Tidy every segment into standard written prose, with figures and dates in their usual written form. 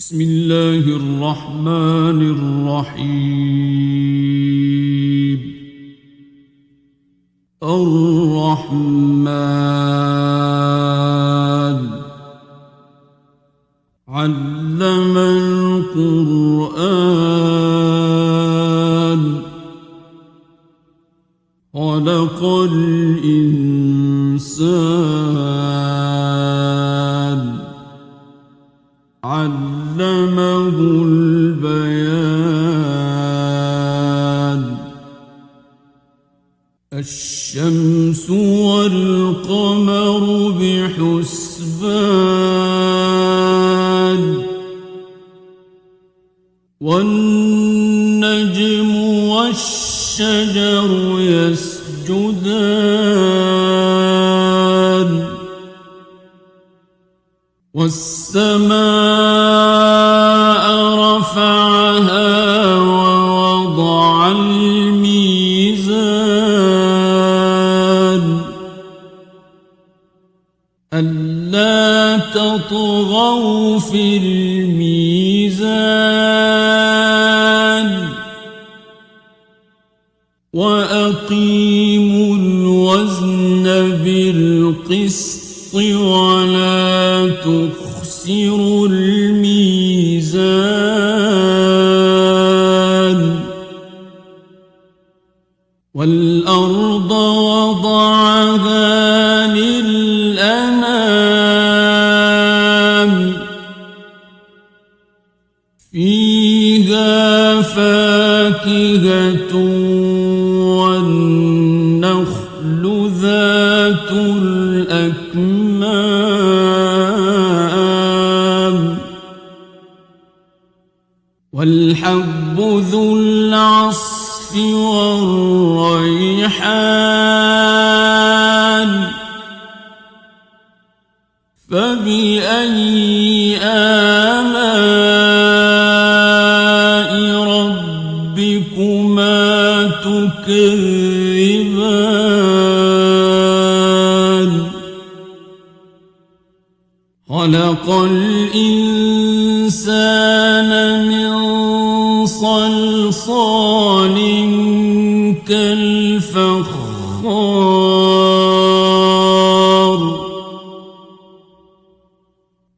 بسم الله الرحمن الرحيم. الرحمن علم القرآن خلق الإنسان علمه البيان. الشمس والقمر بحسبان والنجم والشجر يسجدان والسماء رفعها ووضع الميزان ألا تطغوا في الميزان وأقيموا الوزن بالقسط ولا تخسروا الميزان والأرض وضعها للأنام فيها فاكهة والنخل ذات الأكمام والحب ذو العصف والريحان فبأي آلاء ربكما تكذبان خلق الإنسان من صلصال كالفخار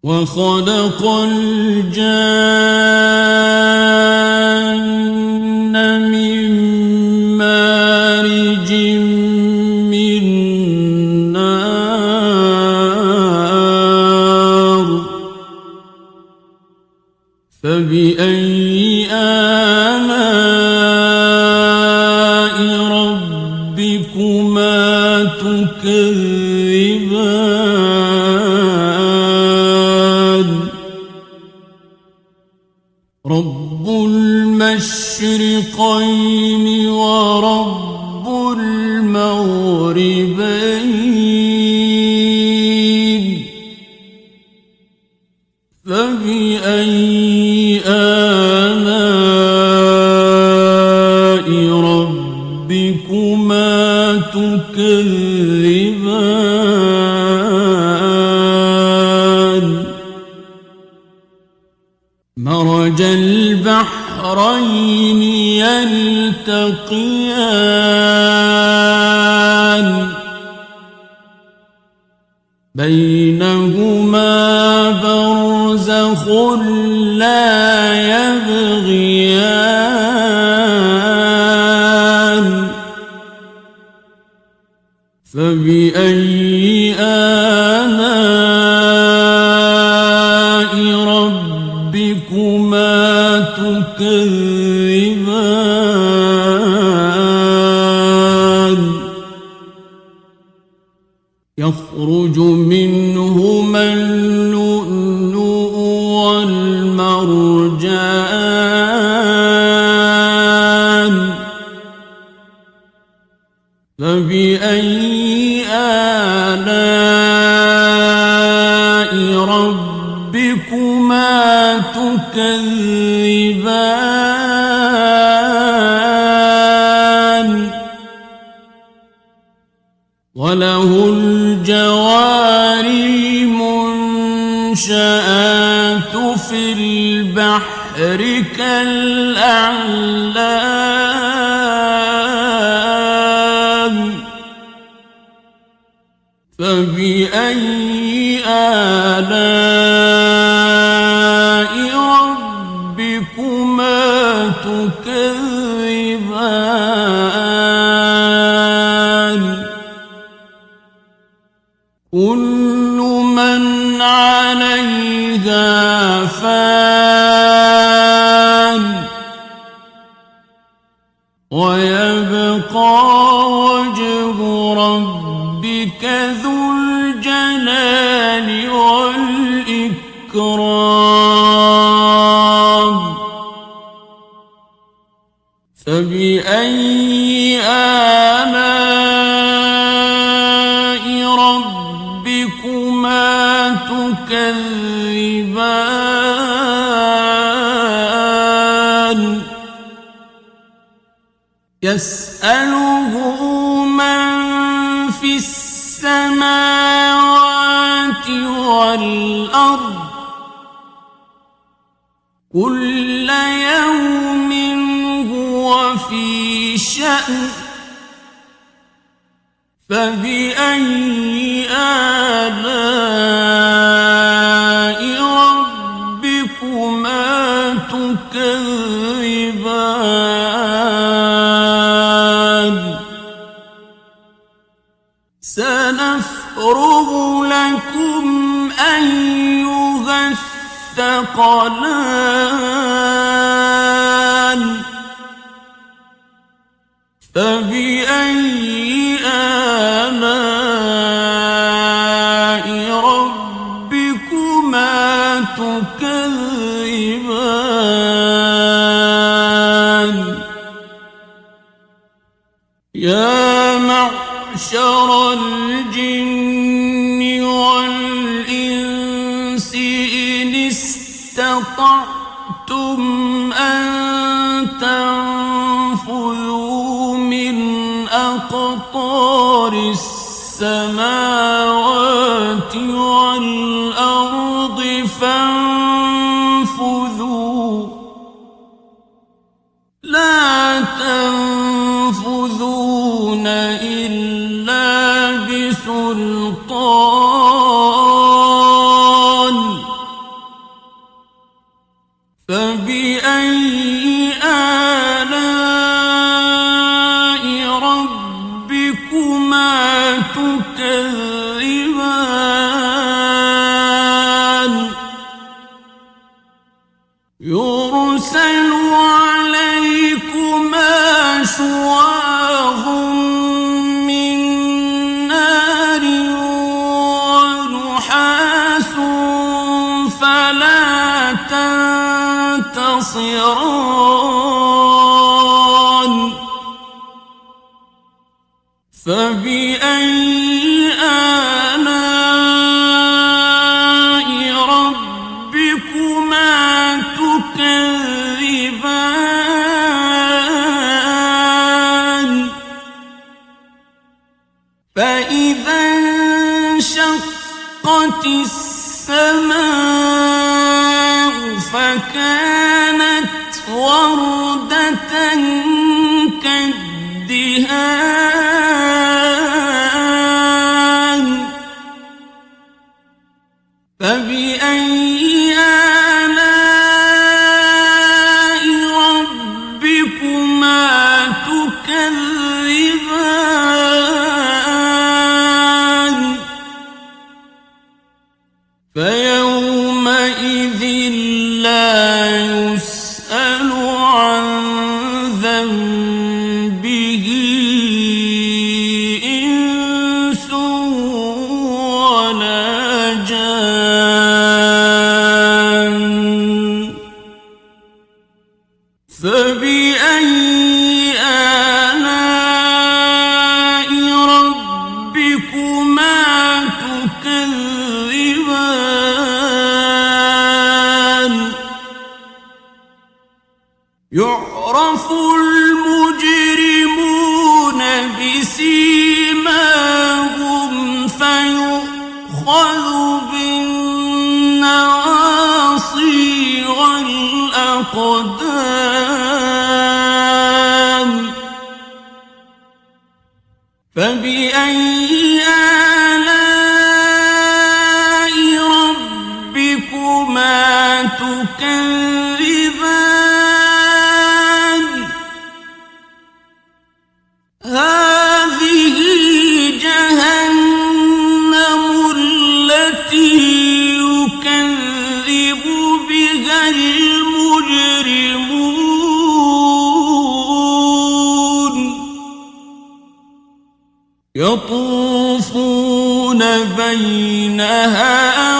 وخلق الجان من مارج من نار فبأي آلاء ربكما تكذبان رب المشرقين ورب المغربين فبأي آلاء ربكما تكذبان مرج البحرين يلتقيان بينهما برزخ لا يبغيان فبأي آلاء ربكما تكذبان يخرج منهما اللؤلؤ والمرجان فبأي آلاء ربكما تكذبان وله الجوار المنشآت في في البحر كالأعلام فبأي آلاء ربكما تكذبان كل من عليها فان ويبقى وجه ربك ذو الجلال والإكرام فبأي آلاء ربكما تكذبان يسأله من في السماوات والأرض كل يوم هو في شأن فبأي آلاء ربكما تكذبان سنفرغ لكم أيها الثقلان فبأي آلاء ربكما تكذبان يا معشر الجن والإنس إن استطعتم أن تنفذوا من أقطار السماوات والأرض فانفذوا لا تنفذون إلا بسلطان فبأي آلاء ربكما تكذبان يرسل عليكما شواظ من نار ونحاس فلا تنتصران فبأي آلاء ربكما تكذبان فإذا انشقت السماء فكانت وردة كالدهان فبأي آلاء ربكما تكذبان فيومئذ لا يسأل عن ذنبه إنس ولا جان فبأي آلاء ربكما تكذبان يعرف المجرمون بسيماهم فيؤخذ بالنواصي الأقدام فبأي آلاء ربكما تكذبان هذه جهنم التي يكذب بها المجرمون يطوفون بينها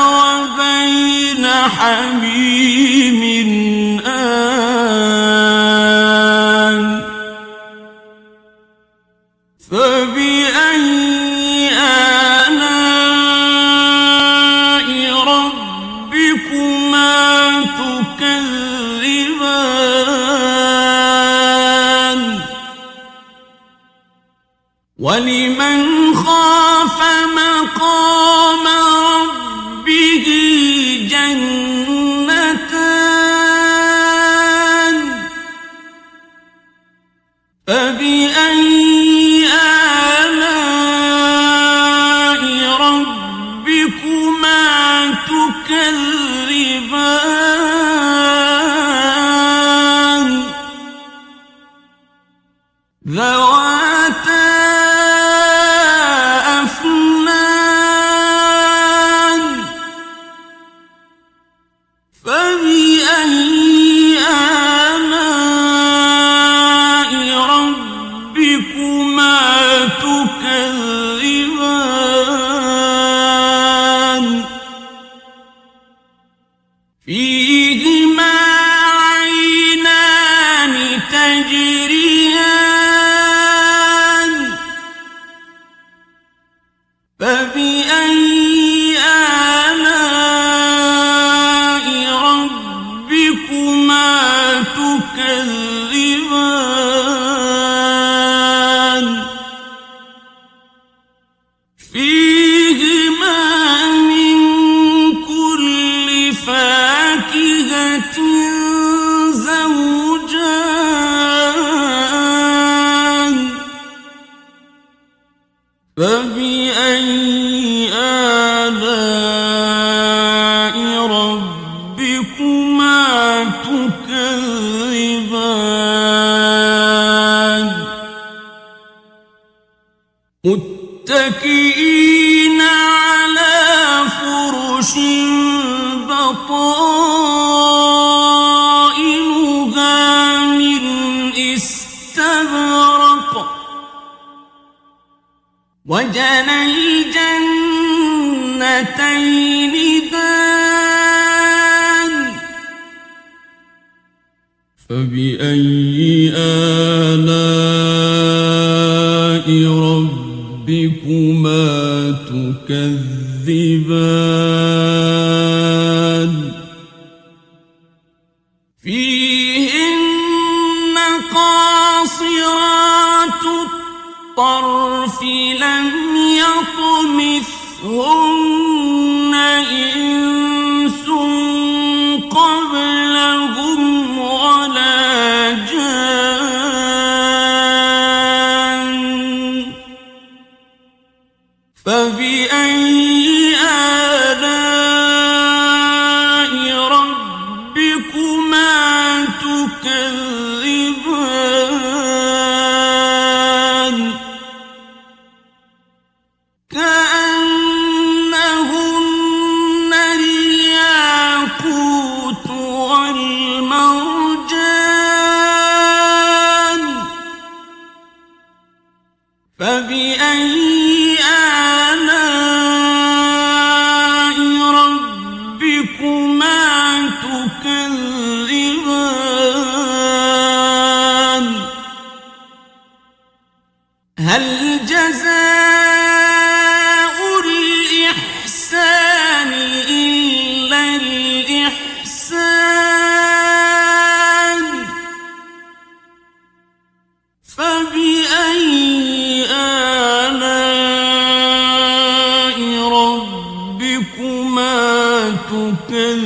وبين حميم آن فبأي آلاء ربكما تكذبان ولمن خاف مقام ربه جنتان فبأي آلاء ربكما تكذبان ذواتا أفنان فبأي آلاء ربكما تكذبان فيهما عينان تجريان فبأي آلاء ربكما تكذبان فيهما من كل فاكهة زوجان فبأي آلاء ربكما تكذبان متكئين على فرش بطائنها من استبرق وجنى الجنتين دان فبأي آلاء ربكما تكذبان فيهن قاصرات الطرف لم يطمثهن إنس قبلهم ولا جان فبأي آلاء ربكما تكذبان كأنهن الياقوت والمرجان فبأي آلاء ربكما تكذبان هل جزاء الإحسان إلا الإحسان فبأي آلاء ربكما تكذبان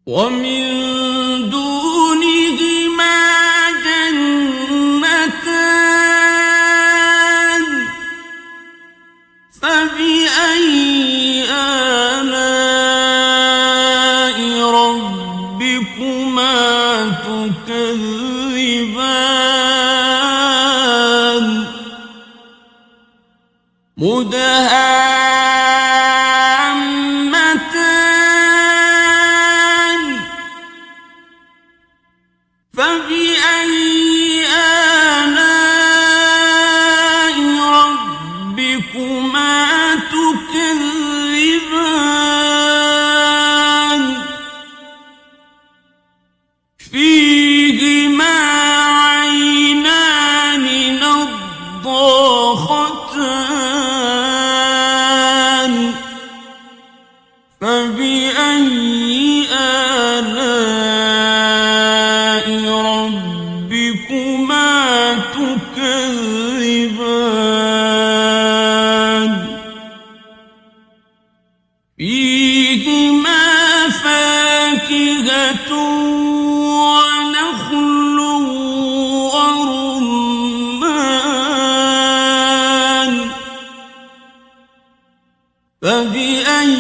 ومن دونهما جنتان فبأي آلاء ربكما تكذبان مدهامتان فبأي آلاء ربكما تكذبان فيهما عينان نضاختان فبأي آلاء ربكما تكذبان فيهما فاكهة ونخل ورمان فبأي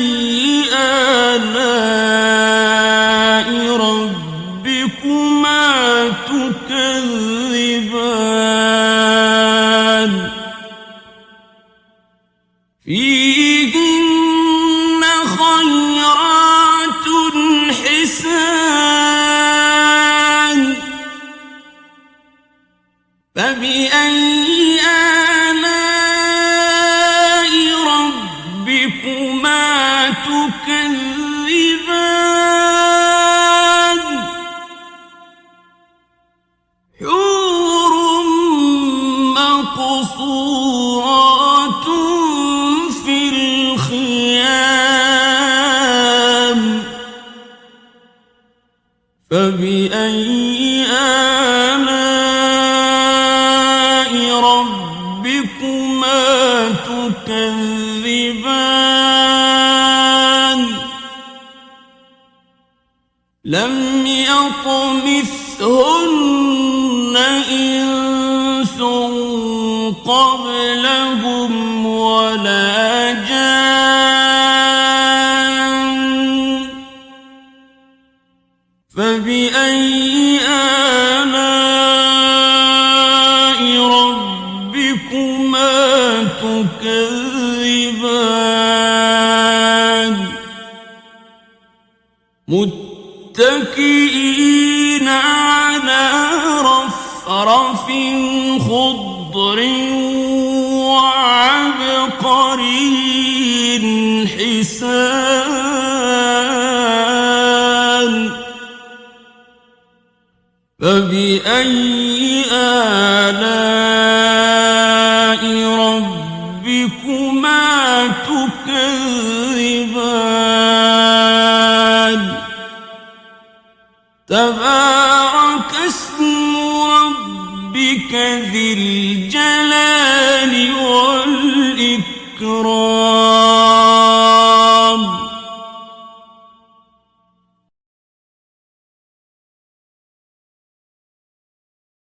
آلاء ربكما تكذبان فيهن خيرات حسان فبأي آلاء ربكما تكذبان حور مقصورات في الخيام فبأي آلاء ربكما تكذبان لم يطمثهن إنس قبلهم ولا جان فبأي آلاء ربكما تكذبان متكئين على رفرف خضر وعبقري حسان فبأي آلاء ربكما تكذبان تبارك اسم ربك ذي الجلال والإكرام